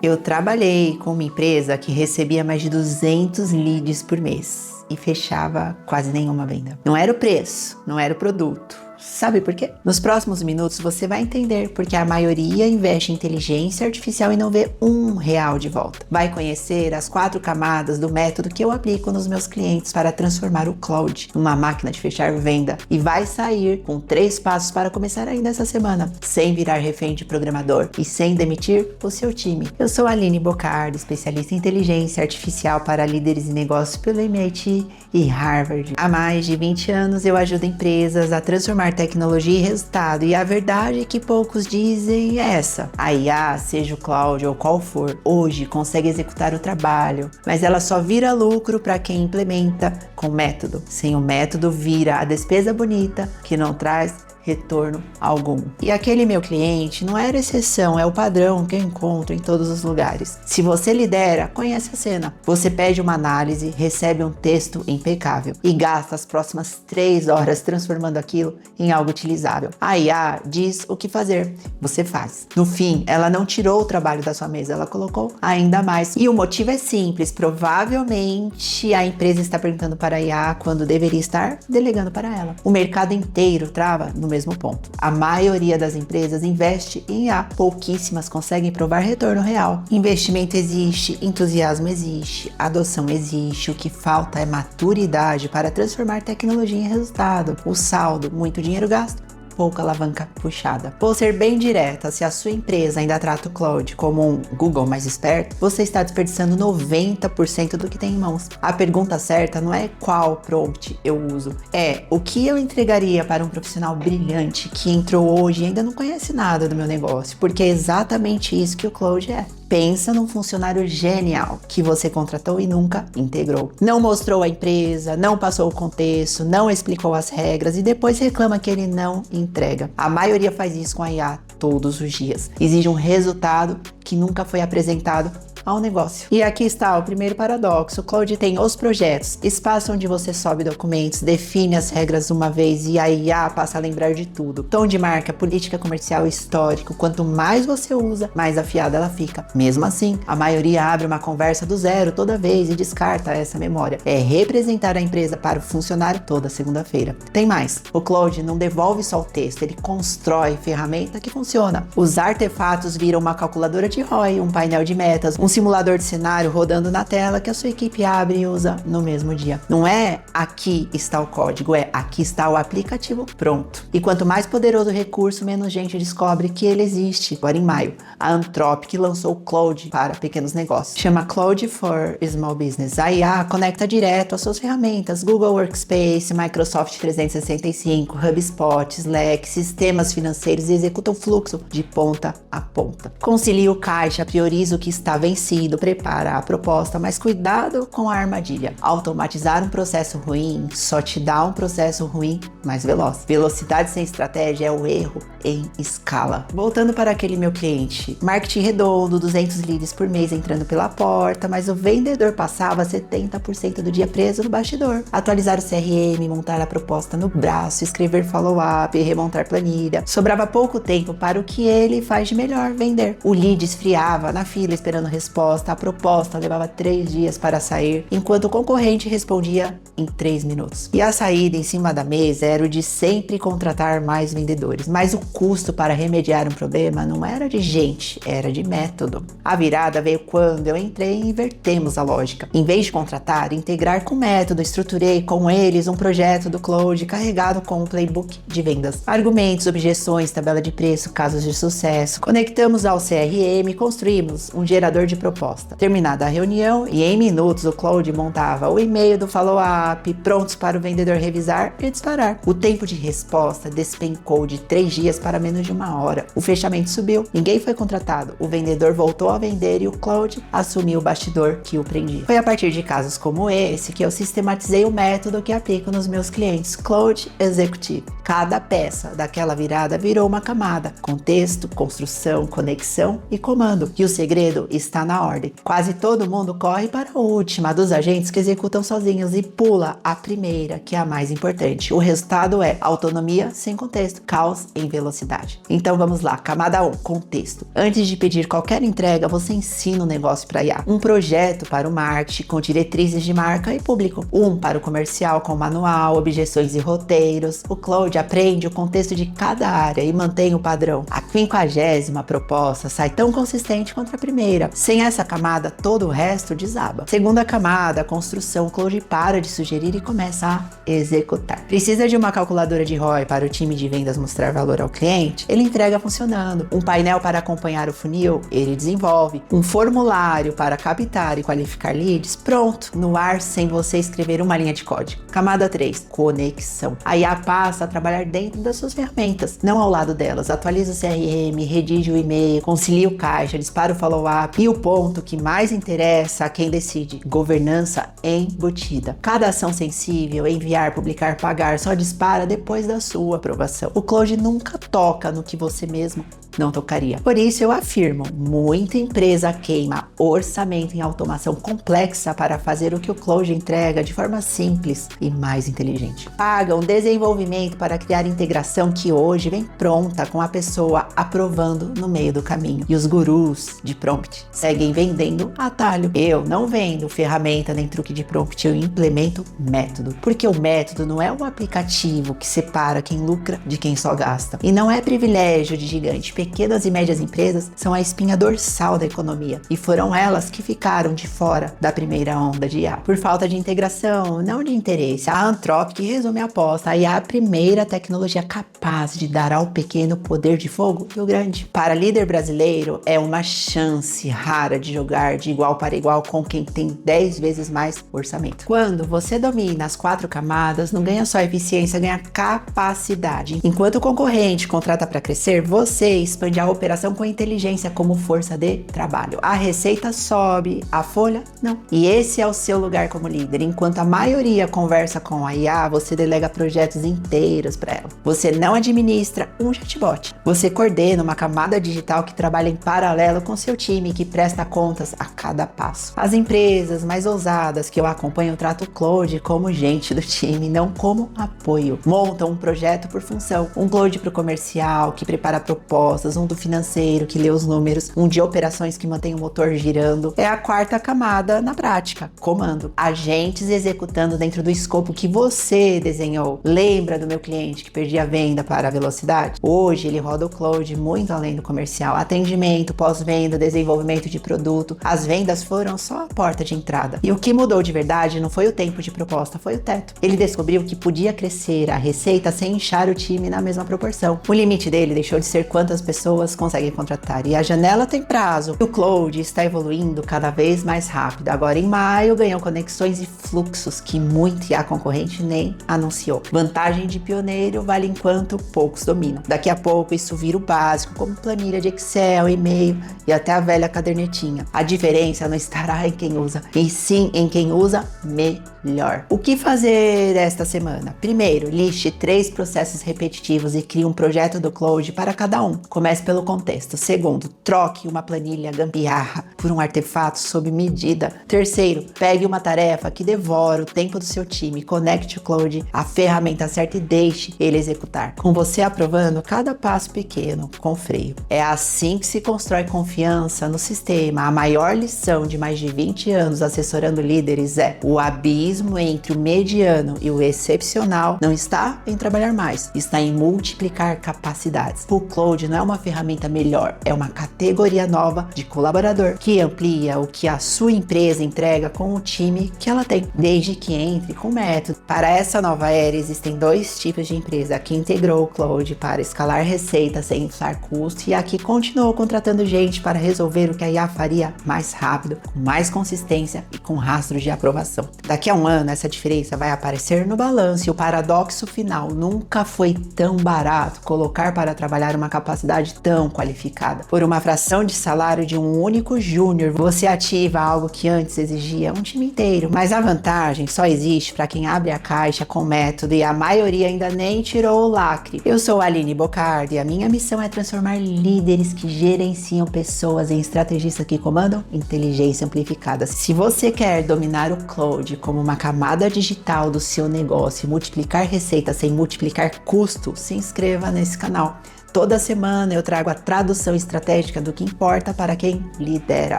Eu trabalhei com uma empresa que recebia mais de 200 leads por mês e fechava quase nenhuma venda. Não era o preço, não era o produto. Sabe por quê? Nos próximos minutos você vai entender porque a maioria investe em inteligência artificial e não vê R$1 de volta. Vai conhecer as 4 camadas do método que eu aplico nos meus clientes para transformar o Cloud numa máquina de fechar venda e vai sair com 3 passos para começar ainda essa semana, sem virar refém de programador e sem demitir o seu time. Eu sou a Aline Bocardo, especialista em inteligência artificial para líderes de negócios pelo MIT e Harvard. Há mais de 20 anos eu ajudo empresas a transformar tecnologia e resultado, e a verdade que poucos dizem é essa: a IA, seja o Cloud ou qual for, hoje consegue executar o trabalho, mas ela só vira lucro para quem implementa com método. Sem o método vira a despesa bonita que não traz retorno algum. E aquele meu cliente não era exceção, é o padrão que eu encontro em todos os lugares. Se você lidera, conhece a cena. Você pede uma análise, recebe um texto impecável e gasta as próximas 3 horas transformando aquilo em algo utilizável. A IA diz o que fazer, você faz. No fim, ela não tirou o trabalho da sua mesa, ela colocou ainda mais. E o motivo é simples, provavelmente a empresa está perguntando para a IA quando deveria estar delegando para ela. O mercado inteiro trava no mesmo ponto. A maioria das empresas investe em IA, pouquíssimas conseguem provar retorno real. Investimento existe, entusiasmo existe, adoção existe, o que falta é maturidade para transformar tecnologia em resultado. O saldo, muito dinheiro gasto, pouca alavanca puxada. Vou ser bem direta, se a sua empresa ainda trata o Cloud como um Google mais esperto, você está desperdiçando 90% do que tem em mãos. A pergunta certa não é qual prompt eu uso, é o que eu entregaria para um profissional brilhante que entrou hoje e ainda não conhece nada do meu negócio, porque é exatamente isso que o Cloud é. Pensa num funcionário genial que você contratou e nunca integrou. Não mostrou a empresa, não passou o contexto, não explicou as regras e depois reclama que ele não entrega. A maioria faz isso com a IA todos os dias. Exige um resultado que nunca foi apresentado ao negócio. E aqui está o primeiro paradoxo. O Cloud tem os projetos, espaço onde você sobe documentos, define as regras uma vez e a IA passa a lembrar de tudo. Tom de marca, política comercial, histórico. Quanto mais você usa, mais afiada ela fica. Mesmo assim, a maioria abre uma conversa do zero toda vez e descarta essa memória. É representar a empresa para o funcionário toda segunda-feira. Tem mais. O Cloud não devolve só o texto, ele constrói ferramenta que funciona. Os artefatos viram uma calculadora de ROI, um painel de metas, um simulador de cenário rodando na tela que a sua equipe abre e usa no mesmo dia. Não é aqui está o código, é aqui está o aplicativo pronto. E quanto mais poderoso o recurso, menos gente descobre que ele existe. Agora em maio, a Anthropic lançou o Cloud para pequenos negócios. Chama Cloud for Small Business. A IA conecta direto às suas ferramentas, Google Workspace, Microsoft 365, HubSpot, Slack, sistemas financeiros e executa o fluxo de ponta a ponta. Concilia o caixa, prioriza o que está vencido, prepara a proposta, mas cuidado com a armadilha. Automatizar um processo ruim só te dá um processo ruim mais veloz. Velocidade sem estratégia é o erro em escala. Voltando para aquele meu cliente, marketing redondo, 200 leads por mês entrando pela porta, mas o vendedor passava 70% do dia preso no bastidor. Atualizar o CRM, montar a proposta no braço, escrever follow-up, remontar planilha. Sobrava pouco tempo para o que ele faz de melhor, vender. O lead esfriava na fila esperando resposta, a proposta levava 3 dias para sair, enquanto o concorrente respondia em 3 minutos. E a saída em cima da mesa era o de sempre contratar mais vendedores, mas o custo para remediar um problema não era de gente, era de método. A virada veio quando eu entrei e invertemos a lógica. Em vez de contratar, integrar com método, estruturei com eles um projeto do Cloud carregado com um playbook de vendas. Argumentos, objeções, tabela de preço, casos de sucesso. Conectamos ao CRM e construímos um gerador de proposta. Terminada a reunião e em minutos o Cloud montava o e-mail do follow-up, prontos para o vendedor revisar e disparar. O tempo de resposta despencou de 3 dias para menos de 1 hora. O fechamento subiu, ninguém foi contratado, o vendedor voltou a vender e o Cloud assumiu o bastidor que o prendia. Foi a partir de casos como esse que eu sistematizei o método que aplico nos meus clientes, Cloud Executive. Cada peça daquela virada virou uma camada, contexto, construção, conexão e comando. E o segredo está na ordem. Quase todo mundo corre para a última dos agentes que executam sozinhos e pula a primeira, que é a mais importante. O resultado é autonomia sem contexto, caos em velocidade. Então vamos lá, camada 1, contexto. Antes de pedir qualquer entrega, você ensina o negócio para IA. Um projeto para o marketing com diretrizes de marca e público. Um para o comercial com manual, objeções e roteiros. O Claude aprende o contexto de cada área e mantém o padrão. A 50ª proposta sai tão consistente quanto a primeira. Sem essa camada, todo o resto desaba. Segunda camada, construção. O Claude para de sugerir e começa a executar. Precisa de uma calculadora de ROI para o time de vendas mostrar valor ao cliente? Ele entrega funcionando. Um painel para acompanhar o funil? Ele desenvolve. Um formulário para captar e qualificar leads? Pronto, no ar sem você escrever uma linha de código. Camada 3, conexão. A IA passa a trabalhar dentro das suas ferramentas, não ao lado delas. Atualiza o CRM, redige o e-mail, concilia o caixa, dispara o follow-up e o ponto que mais interessa a quem decide, governança embutida. Cada ação sensível, enviar, publicar, pagar, só dispara depois da sua aprovação. O Claude nunca toca no que você mesmo não tocaria. Por isso eu afirmo, muita empresa queima orçamento em automação complexa para fazer o que o Claude entrega de forma simples e mais inteligente. Pagam desenvolvimento para criar integração que hoje vem pronta com a pessoa aprovando no meio do caminho. E os gurus de prompt seguem vendendo atalho. Eu não vendo ferramenta nem truque de prompt, eu implemento método. Porque o método não é um aplicativo que separa quem lucra de quem só gasta. E não é privilégio de gigante. Pequenas e médias empresas são a espinha dorsal da economia e foram elas que ficaram de fora da primeira onda de IA. Por falta de integração, não de interesse. A Anthropic resume a aposta. A IA é a primeira tecnologia capaz de dar ao pequeno poder de fogo e o grande. Para líder brasileiro, é uma chance rara de jogar de igual para igual com quem tem 10 vezes mais orçamento. Quando você domina as 4 camadas, não ganha só eficiência, ganha capacidade. Enquanto o concorrente contrata para crescer, você expande a operação com inteligência como força de trabalho. A receita sobe, a folha não. E esse é o seu lugar como líder. Enquanto a maioria conversa com a IA, você delega projetos inteiros para ela. Você não administra um chatbot. Você coordena uma camada digital que trabalha em paralelo com seu time, que presta contas a cada passo. As empresas mais ousadas que eu acompanho tratam o Claude como gente do time, não como apoio. Montam um projeto por função. Um Claude para o comercial, que prepara propostas, um do financeiro, que lê os números, um de operações que mantém o motor girando. É a 4ª camada na prática, comando. Agentes executando dentro do escopo que você desenhou. Lembra do meu cliente que perdia a venda para a velocidade? Hoje ele roda o Claude muito além do comercial. Atendimento, pós-venda, desenvolvimento de produto. As vendas foram só a porta de entrada. E o que mudou de verdade não foi o tempo de proposta, foi o teto. Ele descobriu que podia crescer a receita sem inchar o time na mesma proporção. O limite dele deixou de ser quantas pessoas conseguem contratar. E a janela tem prazo. O Claude está evoluindo cada vez mais rápido. Agora em maio ganhou conexões e fluxos que muito IA concorrente nem anunciou. Vantagem de pioneiro vale enquanto poucos dominam. Daqui a pouco isso vira o básico, como planilha de Excel, e-mail e até a velha cadernetinha. A diferença não estará em quem usa, e sim em quem usa melhor. O que fazer esta semana? Primeiro, liste 3 processos repetitivos e crie um projeto do Claude para cada um. Comece pelo contexto. Segundo, troque uma planilha gambiarra por um artefato sob medida. Terceiro, pegue uma tarefa que devora o tempo do seu time, conecte o Claude à ferramenta certa e deixe ele executar. Com você aprovando cada passo pequeno com freio. É assim que se constrói confiança no sistema. A maior lição de mais de 20 anos assessorando líderes é: o abismo entre o mediano e o excepcional não está em trabalhar mais, está em multiplicar capacidades. O Claude não é uma ferramenta melhor, é uma categoria nova de colaborador que amplia o que a sua empresa entrega com o time que ela tem, desde que entre com método. Para essa nova era, existem 2 tipos de empresa: a que integrou o Claude para escalar receita sem inflar custo e a que continuou contratando gente para resolver o que a IA faria mais rápido, com mais consistência e com rastro de aprovação. Daqui a um ano, essa diferença vai aparecer no balanço e o paradoxo final: nunca foi tão barato colocar para trabalhar uma capacidade tão qualificada. Por uma fração de salário de um único júnior, você ativa algo que antes exigia um time inteiro. Mas a vantagem só existe para quem abre a caixa com método e a maioria ainda nem tirou o lacre. Eu sou a Aline Bocardi e a minha missão é transformar líderes que gerenciam pessoas em estrategistas que comandam inteligência amplificada. Se você quer dominar o cloud como uma camada digital do seu negócio e multiplicar receitas sem multiplicar custo, se inscreva nesse canal. Toda semana eu trago a tradução estratégica do que importa para quem lidera.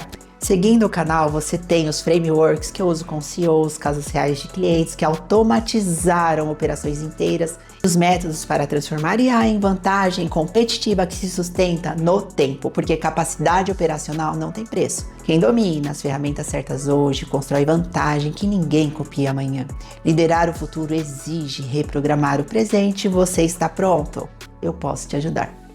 Seguindo o canal, você tem os frameworks que eu uso com CEOs, casos reais de clientes que automatizaram operações inteiras, os métodos para transformar IA em vantagem competitiva que se sustenta no tempo, porque capacidade operacional não tem preço. Quem domina as ferramentas certas hoje constrói vantagem que ninguém copia amanhã. Liderar o futuro exige reprogramar o presente. Você está pronto? Eu posso te ajudar.